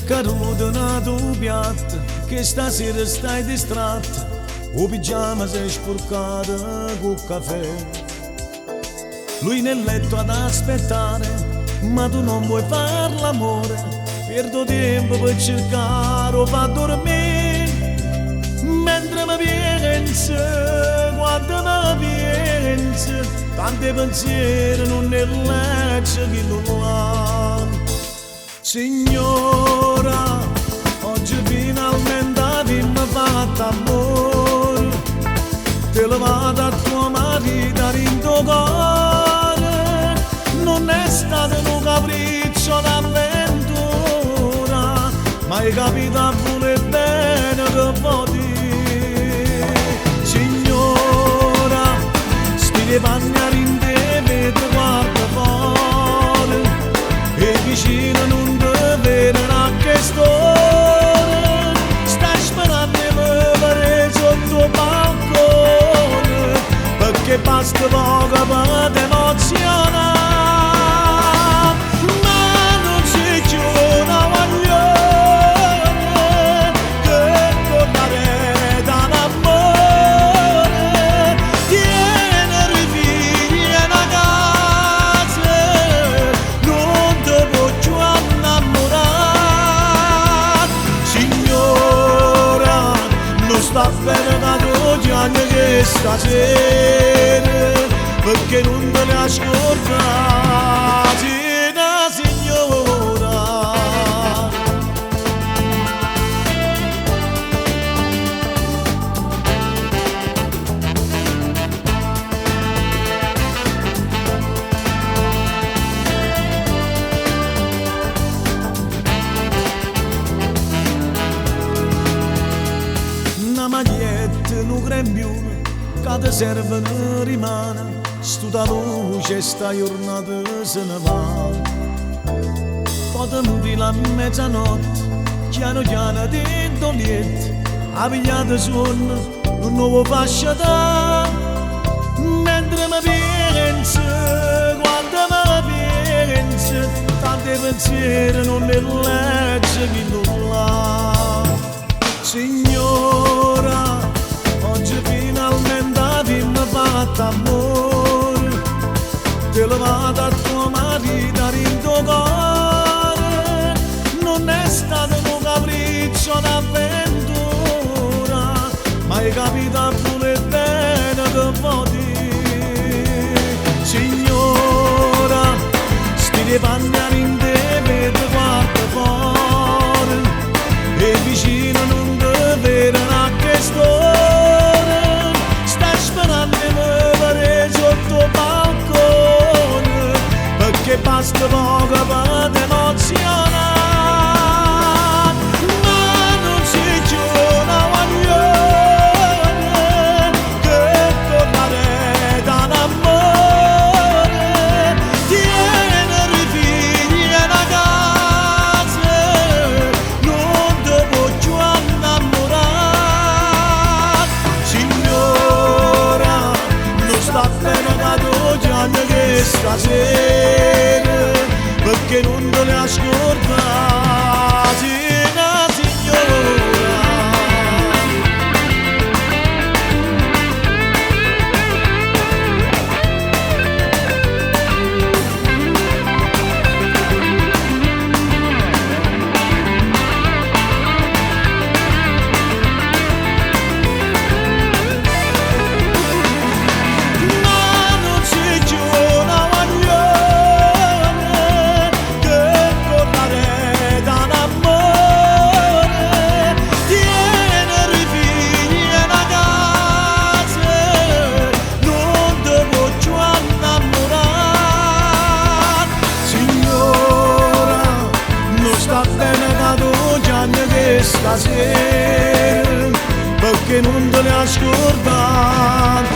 caduto nella tua piatta, che stasera stai distratta, o pigiama sei sporcata col caffè. Lui nel letto ad aspettare, ma tu non vuoi far l'amore, perdo tempo per cercare o fa dormire, mentre mi pensa, quando mi pensa, tanti pensieri non ne lascia chi non l'ha. Signora, oggi finalmente abbiamo fatto amore, te lo vado a tuo marito in tuo cuore, non è stato un capriccio d'avventura, ma hai capito pure bene che vuoi dire. Signora, stile bagnare in te, vedi guarda fuori, e vicino non ti vedono che storia, stai sperando di muovere sotto il balcone, perché basta poco per ti emozionare. Sta bene da tutti gli anni che stasera, perché non te le ascoltati, da signora. Una maglietta, un grembiule, che ti serve ne rimane, sta luce sta giornata se ne va. Poi ti infila a mezzanotte, piano piano dentro il letto, a pigliata sonno, un nuovo fascia da. Mentre mi pensa, quando mi pensa, tanti pensieri non ne legge chi non l'ha. Signora, oggi finalmente abbiamo fatto amore, te lo vado a tuo marito in tuo cuore, non è stato un capriccio d'avventura, ma hai capito pure bene che vuoi dire. Signora, stile bagnare in te, vedi guarda fuori, e vicino non ti vedono che storia, stai sperando di muovere sotto il balcone, perché basta poco per ti emozionare. Ma non si chiude guaglione, che tornare da un amore, tiene i figli e una casa, non ti può più innamorare. Signora, non sta bene da tutti gli anni che stasera, perché non te le ascoltati, da signora. Stasera, perché non te le ascoltare.